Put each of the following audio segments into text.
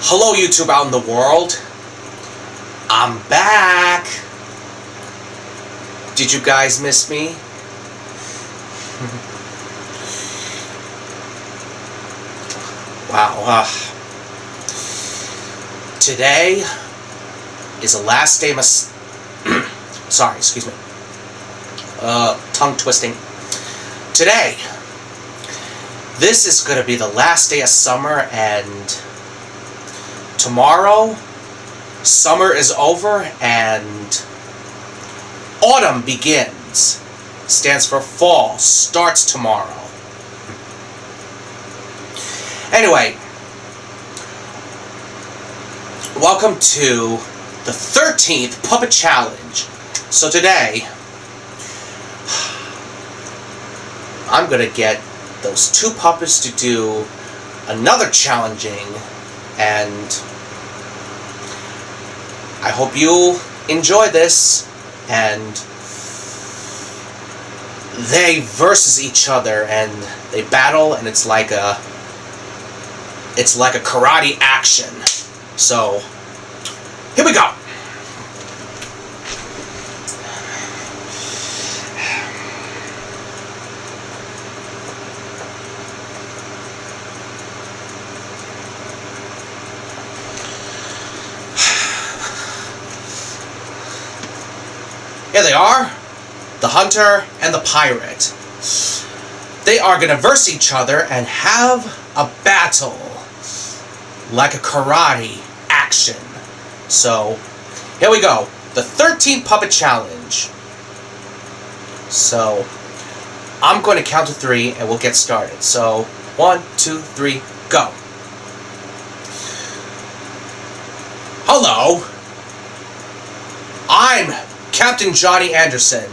Hello YouTube out in the world. I'm back. Did you guys miss me? Wow. Today is the last day of sorry, excuse me. Tongue twisting. Today, this is going to be the last day of summer, and tomorrow, summer is over and autumn begins. Stands for fall. Starts tomorrow. Anyway, welcome to the 13th Puppet Challenge. So today, I'm going to get those two puppets to do another challenging, and I hope you'll enjoy this. And they versus each other and they battle, and it's like a karate action. So here we go. Here they are, the hunter and the pirate. They are going to verse each other and have a battle, like a karate action. So, here we go, the 13th Puppet Challenge. So, I'm going to count to 3 and we'll get started. So, 1, 2, 3, go. Hello, I'm Captain Johnny Anderson,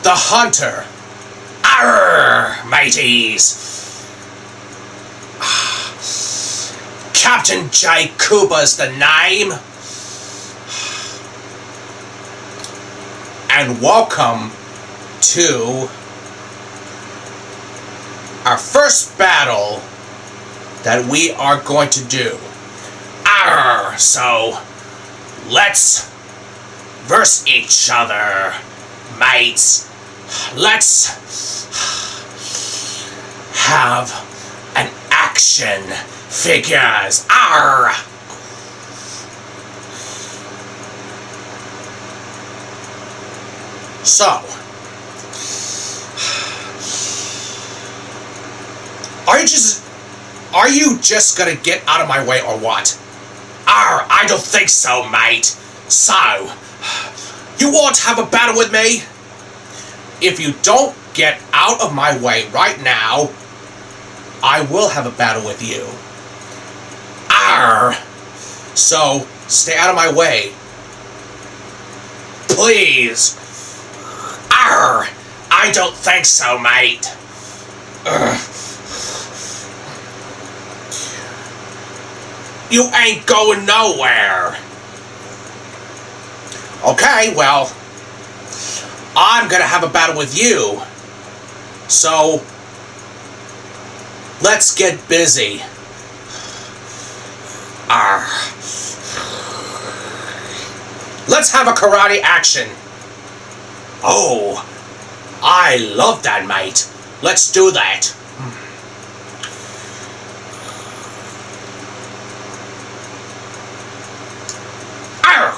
the hunter. Arr, mateys. Captain Jake Koopa is the name. And welcome to our first battle that we are going to do. Arr, so let's verse each other, mates. Let's have an action figures. Arr! So, are you just gonna get out of my way or what? Arr, I don't think so, mate. So, you want to have a battle with me? If you don't get out of my way right now, I will have a battle with you. Arr! So, stay out of my way. Please. Arr! I don't think so, mate. You ain't going nowhere. Okay, well, I'm gonna have a battle with you. So, let's get busy. Arr. Let's have a karate action. Oh, I love that, mate. Let's do that. Arr.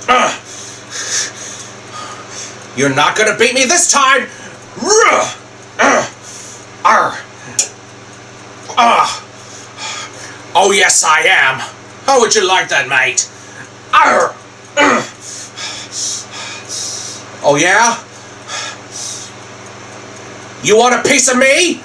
Huh. You're not gonna beat me this time! Oh yes I am! How would you like that, mate? Oh yeah? You want a piece of me?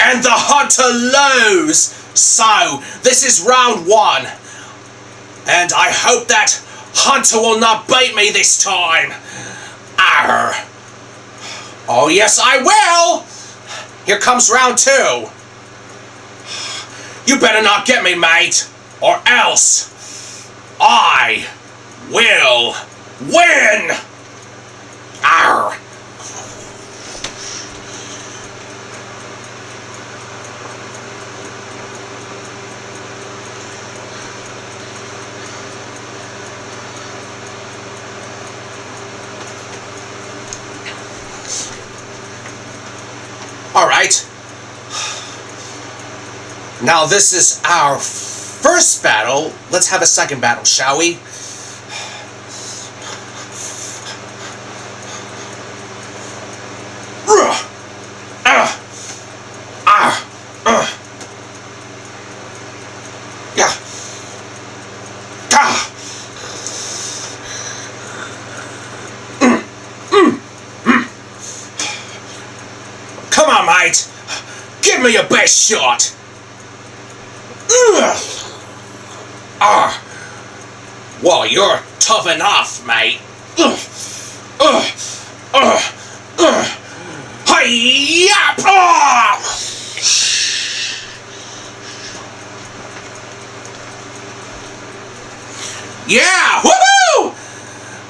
And the hunter lose. So, this is round 1. And I hope that hunter will not beat me this time. Arr. Oh yes, I will. Here comes round 2. You better not get me, mate, or else I will win. Arr. Alright. Now this is our first battle. Let's have a second battle, shall we? Come on, mate. Give me your best shot. Well, you're tough enough, mate. Hi-ya! Yeah! Woohoo!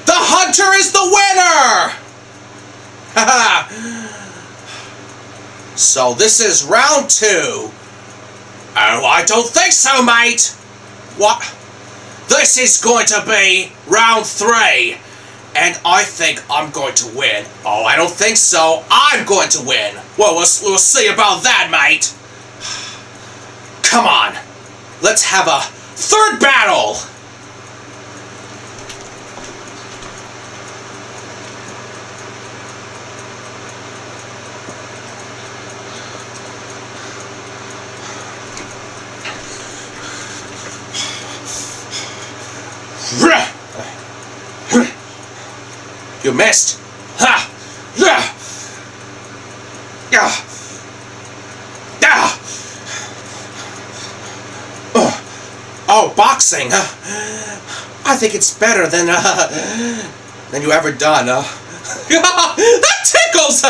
The hunter is the winner! Haha. So this is round 2. Oh, I don't think so, mate. What? This is going to be round 3. And I think I'm going to win. Oh, I don't think so. I'm going to win. Well, we'll see about that, mate. Come on. Let's have a third battle. You missed. Ha! Yeah! Yeah! Yeah! Oh, boxing. I think it's better than you ever done. That tickles.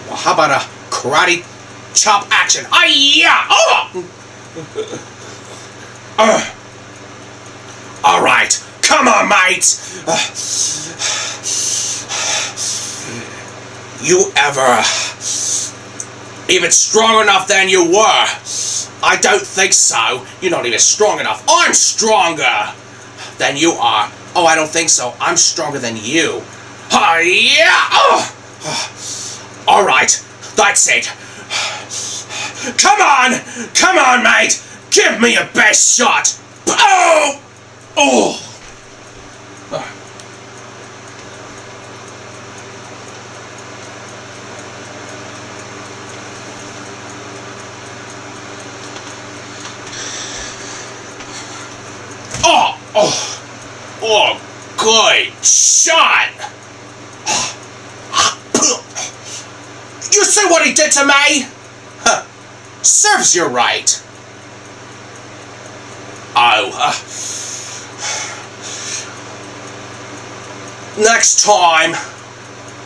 Well, how about a karate chop action? Hi-ya! Oh! All right, come on, mate. You ever even strong enough than you were? I don't think so. You're not even strong enough. I'm stronger than you are. Oh, I don't think so. I'm stronger than you. Yeah. All right, that's it. Come on, mate. Give me your best shot. Oh. Oh! Oh! Oh! Oh! Good shot! You see what he did to me? Huh. Serves you right. Oh, next time,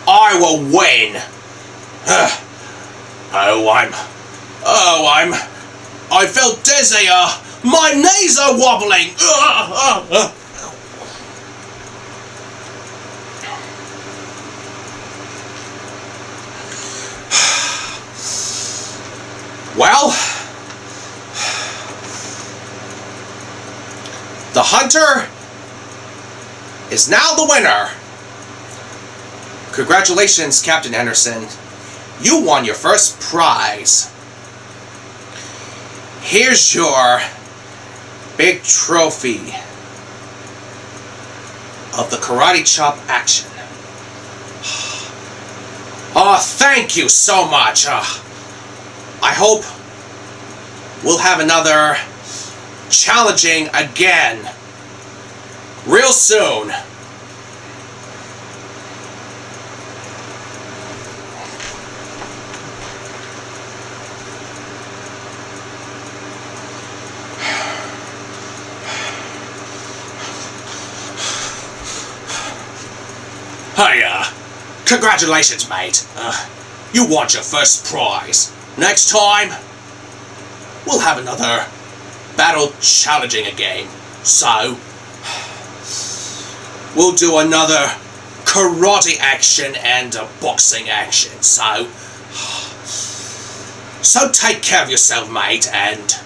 I will win. I feel dizzy. My knees are wobbling. Well, the hunter is now the winner. Congratulations, Captain Anderson. You won your first prize. Here's your big trophy of the karate chop action. Oh, thank you so much. I hope we'll have another challenging again real soon. Hey, congratulations, mate. You won your first prize. Next time, we'll have another battle challenging a game. So, we'll do another karate action and a boxing action. So take care of yourself, mate, and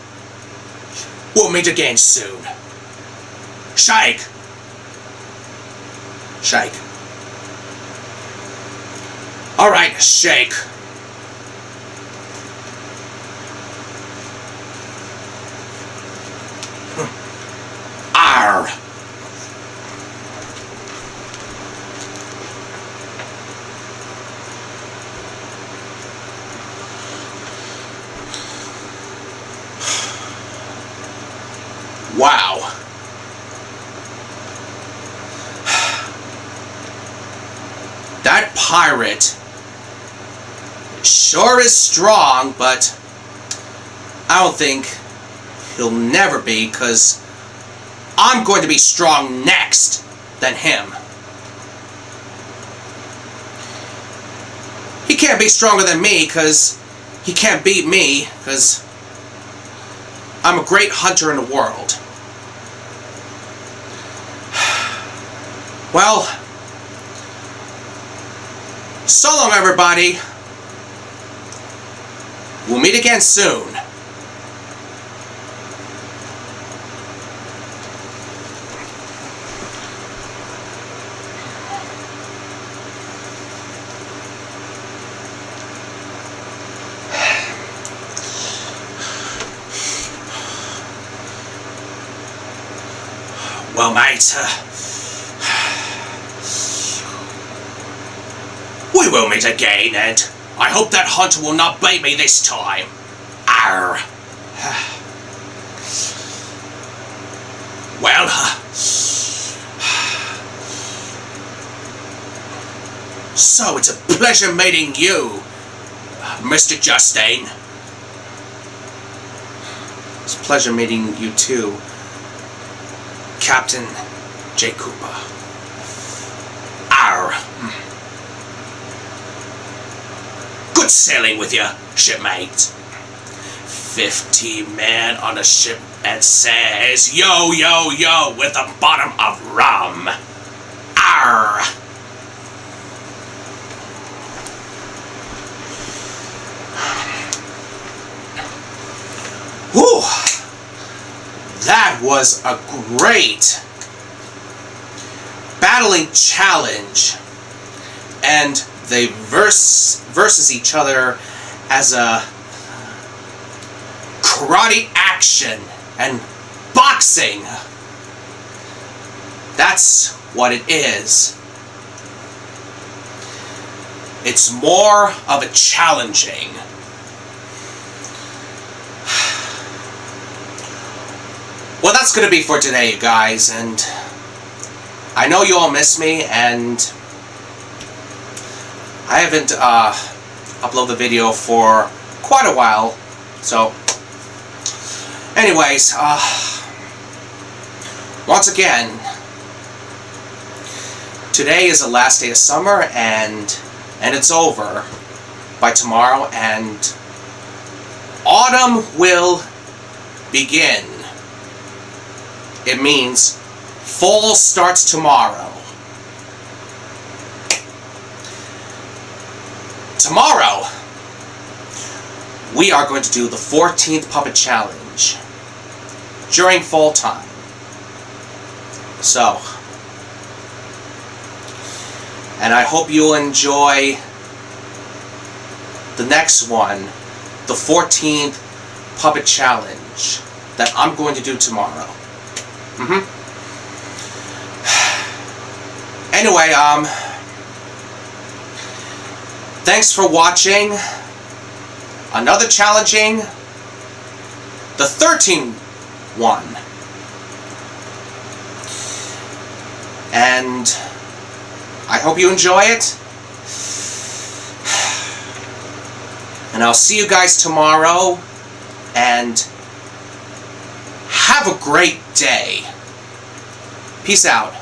we'll meet again soon. Shake. Shake. Alright, shake. Arr. Wow. That pirate sure is strong, but I don't think he'll never be, because I'm going to be strong next than him. He can't be stronger than me, because he can't beat me, because I'm a great hunter in the world. Well, so long, everybody. We'll meet again soon. Well, mate, we will meet again, and I hope that hunter will not bait me this time. Arr. Well, so it's a pleasure meeting you, Mr. Justine. It's a pleasure meeting you too, Captain Jake Koopa. Arr. Good sailing with you, shipmate. 50 men on a ship and says, yo, yo, yo, with a bottom of rum. Arr. Whew. That was a great battling challenge, and they versus each other as a karate action and boxing. That's what it is. It's more of a challenging. Well, that's going to be for today, you guys, and I know you all miss me, and I haven't uploaded the video for quite a while, so anyways, once again, today is the last day of summer, and it's over by tomorrow, and autumn will begin. It means fall starts tomorrow. Tomorrow, we are going to do the 14th Puppet Challenge during fall time. So, and I hope you'll enjoy the next one, the 14th Puppet Challenge that I'm going to do tomorrow. Anyway, thanks for watching another challenging, the 13th one. And I hope you enjoy it. And I'll see you guys tomorrow, and have a great day. Peace out.